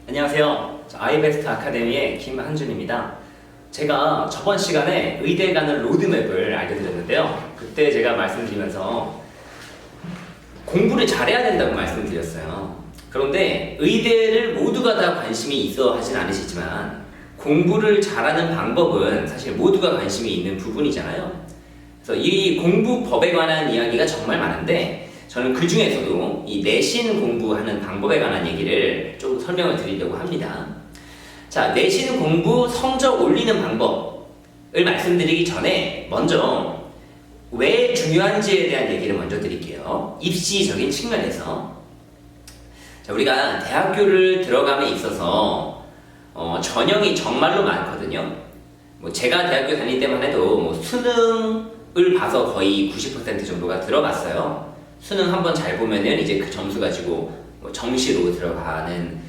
안녕하세요. 아이베스트 아카데미의 김한준입니다. 제가 저번 시간에 의대에 가는 로드맵을 알려드렸는데요. 그때 제가 말씀드리면서 공부를 잘해야 된다고 말씀드렸어요. 그런데 의대를 모두가 다 관심이 있어 하진 않으시지만 공부를 잘하는 방법은 사실 모두가 관심이 있는 부분이잖아요. 그래서 이 공부법에 관한 이야기가 정말 많은데 저는 그 중에서도 이 내신 공부하는 방법에 관한 얘기를 좀 설명을 드리려고 합니다. 자, 내신 공부 성적 올리는 방법을 말씀드리기 전에 먼저 왜 중요한지에 대한 얘기를 먼저 드릴게요. 입시적인 측면에서. 자, 우리가 대학교를 들어감에 있어서 전형이 정말로 많거든요. 제가 대학교 다닐 때만 해도 수능을 봐서 거의 90% 정도가 들어갔어요. 수능 한번 잘 보면은 이제 그 점수 가지고 정시로 들어가는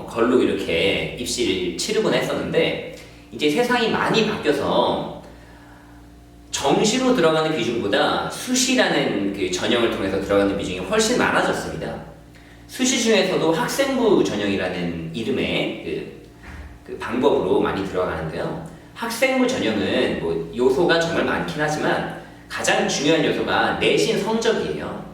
걸로 이렇게 입시를 치르곤 했었는데, 이제 세상이 많이 바뀌어서 정시로 들어가는 비중보다 수시라는 그 전형을 통해서 들어가는 비중이 훨씬 많아졌습니다. 수시 중에서도 학생부 전형이라는 이름의 그 방법으로 많이 들어가는데요. 학생부 전형은 요소가 정말 많긴 하지만 가장 중요한 요소가 내신 성적이에요.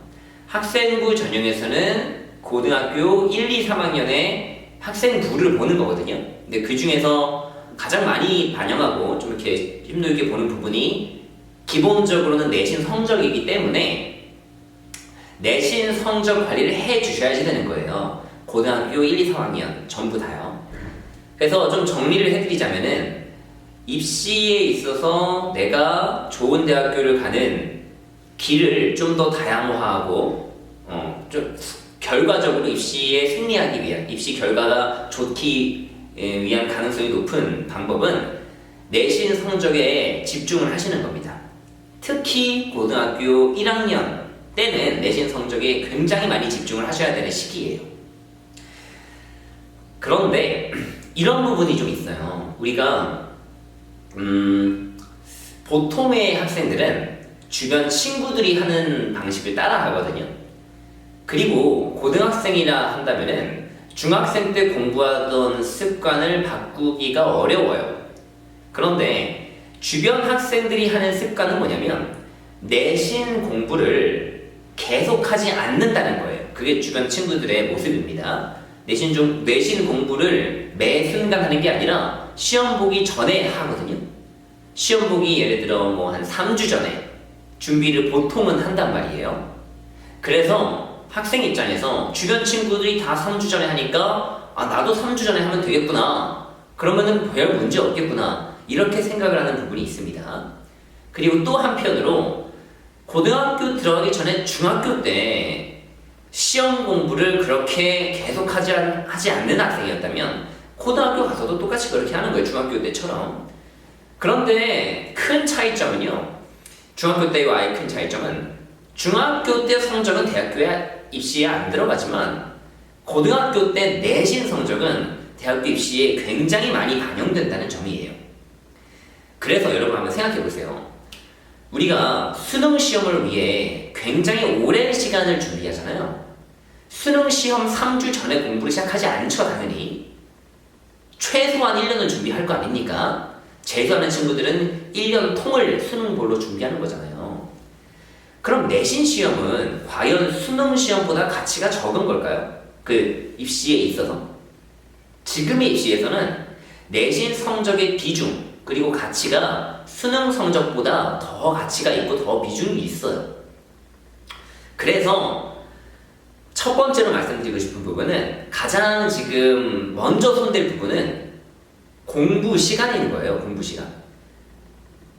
학생부 전형에서는 고등학교 1, 2, 3학년의 학생부를 보는 거거든요. 근데 그 중에서 가장 많이 반영하고 좀 이렇게 힘들게 보는 부분이 기본적으로는 내신 성적이기 때문에 내신 성적 관리를 해 주셔야지 되는 거예요. 고등학교 1, 2, 3학년 전부 다요. 그래서 좀 정리를 해드리자면은 입시에 있어서 내가 좋은 대학교를 가는 길을 좀 더 다양화하고 좀 결과적으로 입시에 승리하기 위한, 입시 결과가 좋기 위한 가능성이 높은 방법은 내신 성적에 집중을 하시는 겁니다. 특히 고등학교 1학년 때는 내신 성적에 굉장히 많이 집중을 하셔야 되는 시기예요. 그런데 이런 부분이 좀 있어요. 우리가 보통의 학생들은 주변 친구들이 하는 방식을 따라 하거든요. 그리고 고등학생이라 한다면은 중학생 때 공부하던 습관을 바꾸기가 어려워요. 그런데 주변 학생들이 하는 습관은 뭐냐면 내신 공부를 계속하지 않는다는 거예요. 그게 주변 친구들의 모습입니다. 내신 공부를 매 순간 하는 게 아니라 시험 보기 전에 하거든요. 시험 보기 예를 들어 한 3주 전에 준비를 보통은 한단 말이에요. 그래서 학생 입장에서 주변 친구들이 다 3주 전에 하니까 나도 3주 전에 하면 되겠구나, 그러면은 별 문제 없겠구나, 이렇게 생각을 하는 부분이 있습니다. 그리고 또 한편으로 고등학교 들어가기 전에 중학교 때 시험 공부를 그렇게 계속 하지 않는 학생이었다면 고등학교 가서도 똑같이 그렇게 하는 거예요. 중학교 때처럼. 그런데 큰 차이점은요, 중학교 때와의 큰 차이점은 중학교 때 성적은 대학교에 입시에 안 들어가지만 고등학교 때 내신 성적은 대학교 입시에 굉장히 많이 반영된다는 점이에요. 그래서 여러분 한번 생각해 보세요. 우리가 수능 시험을 위해 굉장히 오랜 시간을 준비하잖아요. 수능 시험 3주 전에 공부를 시작하지 않죠, 당연히. 최소한 1년은 준비할 거 아닙니까? 재수하는 친구들은 1년 통을 수능볼로 준비하는 거잖아요. 그럼 내신 시험은 과연 수능 시험보다 가치가 적은 걸까요? 그 입시에 있어서? 지금의 입시에서는 내신 성적의 비중, 그리고 가치가 수능 성적보다 더 가치가 있고 더 비중이 있어요. 그래서 첫 번째로 말씀드리고 싶은 부분은, 가장 지금 먼저 손댈 부분은 공부 시간인 거예요. 공부 시간.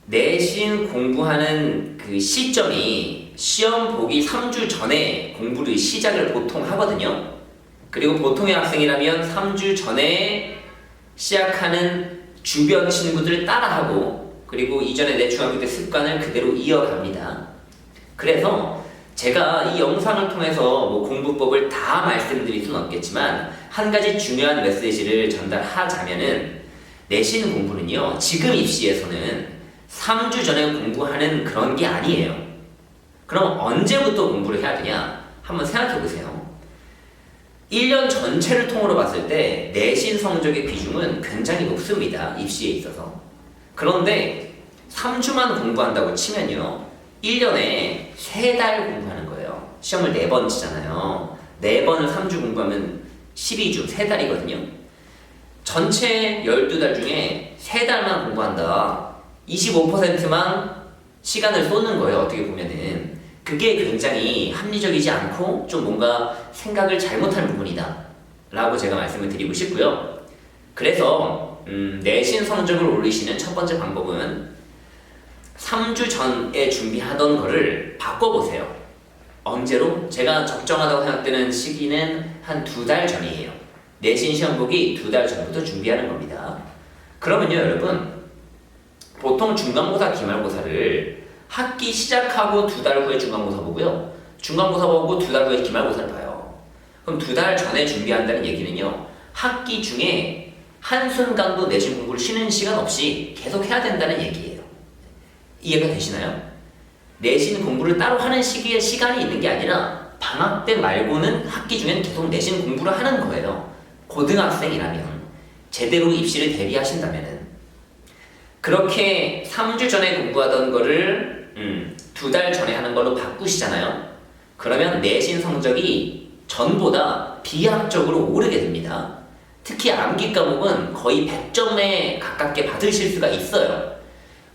내신 공부하는 그 시점이 시험 보기 3주 전에 공부를 시작을 보통 하거든요. 그리고 보통의 학생이라면 3주 전에 시작하는 주변 친구들을 따라하고, 그리고 이전에 내 중학교 때 습관을 그대로 이어갑니다. 그래서 제가 이 영상을 통해서 공부법을 다 말씀드릴 수는 없겠지만 한 가지 중요한 메시지를 전달하자면은, 내신 공부는요, 지금 입시에서는 3주 전에 공부하는 그런 게 아니에요. 그럼 언제부터 공부를 해야 되냐? 한번 생각해 보세요. 1년 전체를 통으로 봤을 때 내신 성적의 비중은 굉장히 높습니다. 입시에 있어서. 그런데 3주만 공부한다고 치면요. 1년에 3달 공부하는 거예요. 시험을 4번 치잖아요. 4번을 3주 공부하면 12주, 3달이거든요. 전체 12달 중에 3달만 공부한다. 25%만 시간을 쏟는 거예요. 어떻게 보면은. 그게 굉장히 합리적이지 않고 좀 뭔가 생각을 잘못한 부분이다 라고 제가 말씀을 드리고 싶고요. 그래서 내신 성적을 올리시는 첫 번째 방법은 3주 전에 준비하던 거를 바꿔보세요. 언제로? 제가 적정하다고 생각되는 시기는 한 2달 전이에요. 내신 시험 보기 2달 전부터 준비하는 겁니다. 그러면요 여러분, 보통 중간고사, 기말고사를 학기 시작하고 2달 후에 중간고사 보고요. 중간고사 보고 2달 후에 기말고사를 봐요. 그럼 2달 전에 준비한다는 얘기는요. 학기 중에 한순간도 내신 공부를 쉬는 시간 없이 계속 해야 된다는 얘기예요. 이해가 되시나요? 내신 공부를 따로 하는 시기에 시간이 있는 게 아니라 방학 때 말고는 학기 중에는 계속 내신 공부를 하는 거예요. 고등학생이라면 제대로 입시를 대비하신다면은. 그렇게 3주 전에 공부하던 거를 2달 전에 하는 걸로 바꾸시잖아요. 그러면 내신 성적이 전보다 비약적으로 오르게 됩니다. 특히 암기 과목은 거의 100점에 가깝게 받으실 수가 있어요.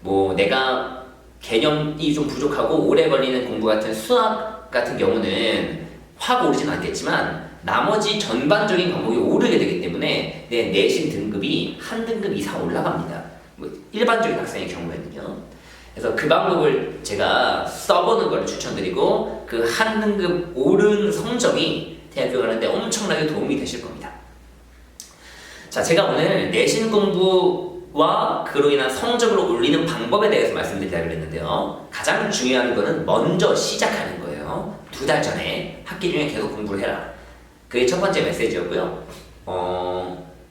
뭐 내가 개념이 좀 부족하고 오래 걸리는 공부 같은 수학 같은 경우는 확 오르진 않겠지만 나머지 전반적인 과목이 오르게 되기 때문에 내 내신 등급이 한 등급 이상 올라갑니다. 뭐 일반적인 학생의 경우에는요. 그래서 그 방법을 제가 써보는 걸 추천드리고 그 한 등급 오른 성적이 대학교 가는데 엄청나게 도움이 되실 겁니다. 자, 제가 오늘 내신 공부와 그로 인한 성적을 올리는 방법에 대해서 말씀드리려고 했는데요. 가장 중요한 거는 먼저 시작하는 거예요. 2달 전에 학기 중에 계속 공부를 해라. 그게 첫 번째 메시지였고요.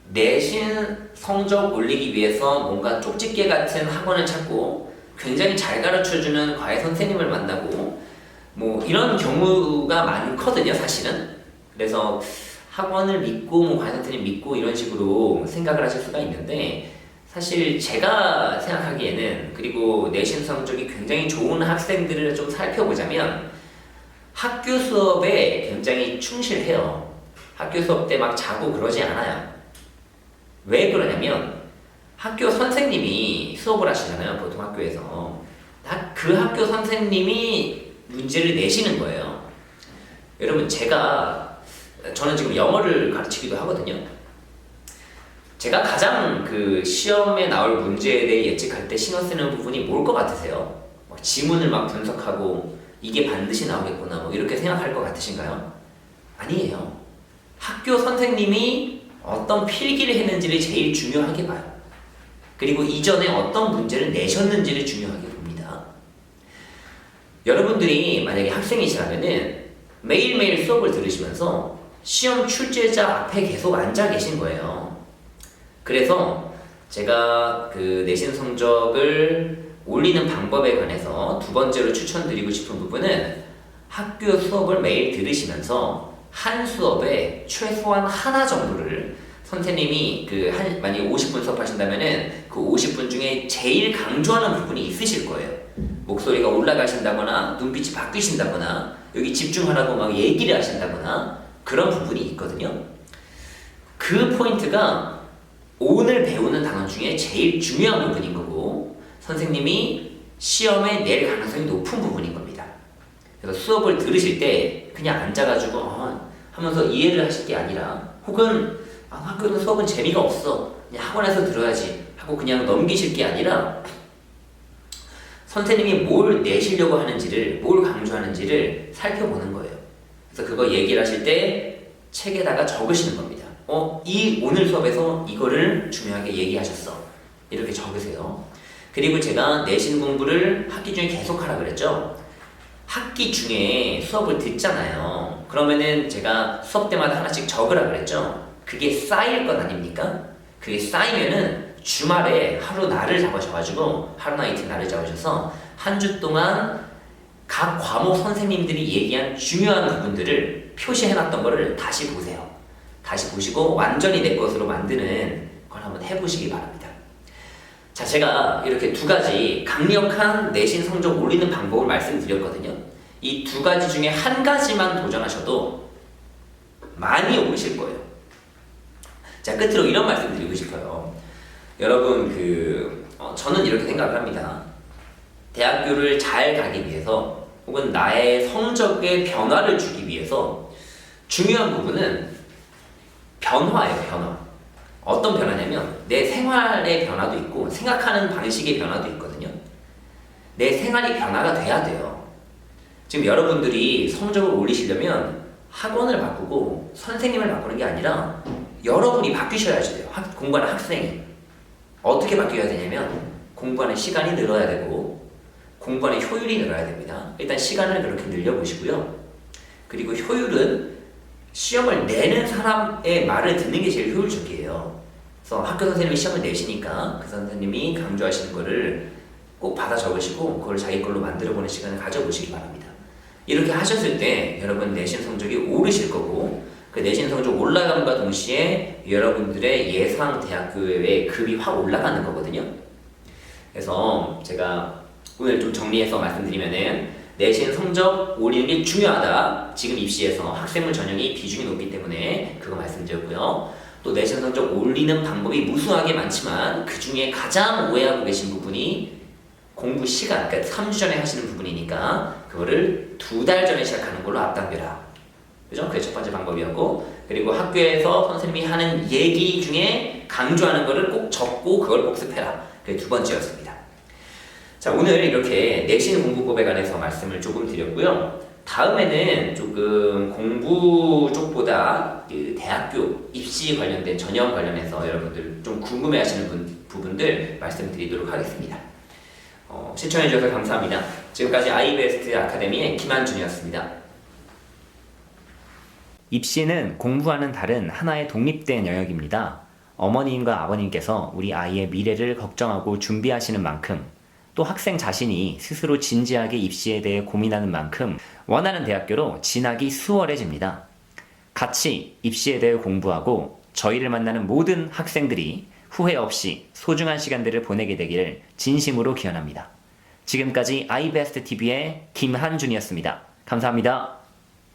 내신 성적 올리기 위해서 뭔가 쪽집게 같은 학원을 찾고 굉장히 잘 가르쳐주는 과외 선생님을 만나고 뭐 이런 경우가 많거든요, 사실은. 그래서 학원을 믿고 뭐 과외 선생님 믿고 이런 식으로 생각을 하실 수가 있는데 사실 제가 생각하기에는, 그리고 내신 성적이 굉장히 좋은 학생들을 좀 살펴보자면 학교 수업에 굉장히 충실해요. 학교 수업 때 막 자고 그러지 않아요. 왜 그러냐면 학교 선생님이 수업을 하시잖아요. 보통 학교에서 그 학교 선생님이 문제를 내시는 거예요. 여러분, 저는 지금 영어를 가르치기도 하거든요. 제가 가장 그 시험에 나올 문제에 대해 예측할 때 신경 쓰는 부분이 뭘 것 같으세요? 막 지문을 막 분석하고 이게 반드시 나오겠구나 뭐 이렇게 생각할 것 같으신가요? 아니에요. 학교 선생님이 어떤 필기를 했는지를 제일 중요하게 봐요. 그리고 이전에 어떤 문제를 내셨는지를 중요하게 봅니다. 여러분들이 만약에 학생이시라면은 매일매일 수업을 들으시면서 시험 출제자 앞에 계속 앉아 계신 거예요. 그래서 제가 그 내신 성적을 올리는 방법에 관해서 두 번째로 추천드리고 싶은 부분은 학교 수업을 매일 들으시면서 한 수업에 최소한 하나 정도를 선생님이 만약에 50분 수업하신다면은 그 50분 중에 제일 강조하는 부분이 있으실 거예요. 목소리가 올라가신다거나 눈빛이 바뀌신다거나 여기 집중하라고 막 얘기를 하신다거나 그런 부분이 있거든요. 그 포인트가 오늘 배우는 단원 중에 제일 중요한 부분인 거고 선생님이 시험에 낼 가능성이 높은 부분인 겁니다. 그래서 수업을 들으실 때 그냥 앉아가지고 하면서 이해를 하실 게 아니라, 혹은 학교는 수업은 재미가 없어 그냥 학원에서 들어야지 하고 그냥 넘기실 게 아니라 선생님이 뭘 내시려고 하는지를, 뭘 강조하는지를 살펴보는 거예요. 그래서 그거 얘기를 하실 때 책에다가 적으시는 겁니다. 이 오늘 수업에서 이거를 중요하게 얘기하셨어. 이렇게 적으세요. 그리고 제가 내신 공부를 학기 중에 계속 하라 그랬죠. 학기 중에 수업을 듣잖아요. 그러면은 제가 수업 때마다 하나씩 적으라 그랬죠. 그게 쌓일 것 아닙니까? 그게 쌓이면은 주말에 하루 날을 잡으셔가지고 하루나 이틀 날을 잡으셔서 한 주 동안 각 과목 선생님들이 얘기한 중요한 부분들을 표시해놨던 거를 다시 보세요. 다시 보시고 완전히 내 것으로 만드는 걸 한번 해보시기 바랍니다. 자, 제가 이렇게 두 가지 강력한 내신 성적 올리는 방법을 말씀드렸거든요. 이 두 가지 중에 한 가지만 도전하셔도 많이 오르실 거예요. 자, 끝으로 이런 말씀 드리고 싶어요. 여러분, 저는 이렇게 생각을 합니다. 대학교를 잘 가기 위해서 혹은 나의 성적에 변화를 주기 위해서 중요한 부분은 변화예요, 변화. 어떤 변화냐면 내 생활의 변화도 있고 생각하는 방식의 변화도 있거든요. 내 생활이 변화가 돼야 돼요. 지금 여러분들이 성적을 올리시려면 학원을 바꾸고 선생님을 바꾸는 게 아니라 여러분이 바뀌셔야지 돼요. 공부하는 학생이. 어떻게 바뀌어야 되냐면 공부하는 시간이 늘어야 되고 공부하는 효율이 늘어야 됩니다. 일단 시간을 그렇게 늘려보시고요. 그리고 효율은 시험을 내는 사람의 말을 듣는 게 제일 효율적이에요. 그래서 학교 선생님이 시험을 내시니까 그 선생님이 강조하시는 거를 꼭 받아 적으시고 그걸 자기 걸로 만들어보는 시간을 가져보시기 바랍니다. 이렇게 하셨을 때 여러분 내신 성적이 오르실 거고 그 내신 성적 올라감과 동시에 여러분들의 예상 대학교의 급이 확 올라가는 거거든요. 그래서 제가 오늘 좀 정리해서 말씀드리면은 내신 성적 올리는 게 중요하다. 지금 입시에서 학생부 전형이 비중이 높기 때문에 그거 말씀드렸고요. 또 내신 성적 올리는 방법이 무수하게 많지만 그 중에 가장 오해하고 계신 부분이 공부 시간, 그러니까 3주 전에 하시는 부분이니까 그거를 2달 전에 시작하는 걸로 앞당겨라. 그죠? 그게 첫 번째 방법이었고, 그리고 학교에서 선생님이 하는 얘기 중에 강조하는 거를 꼭 적고 그걸 복습해라. 그게 두 번째였습니다. 자, 오늘 이렇게 내신 공부법에 관해서 말씀을 조금 드렸고요. 다음에는 조금 공부 쪽보다 그 대학교 입시 관련된 전형 관련해서 여러분들 좀 궁금해하시는 부분들 말씀드리도록 하겠습니다. 시청해주셔서 감사합니다. 지금까지 아이베스트 아카데미의 김한준이었습니다. 입시는 공부와는 다른 하나의 독립된 영역입니다. 어머님과 아버님께서 우리 아이의 미래를 걱정하고 준비하시는 만큼 또 학생 자신이 스스로 진지하게 입시에 대해 고민하는 만큼 원하는 대학교로 진학이 수월해집니다. 같이 입시에 대해 공부하고 저희를 만나는 모든 학생들이 후회 없이 소중한 시간들을 보내게 되기를 진심으로 기원합니다. 지금까지 아이베스트 TV의 김한준이었습니다. 감사합니다.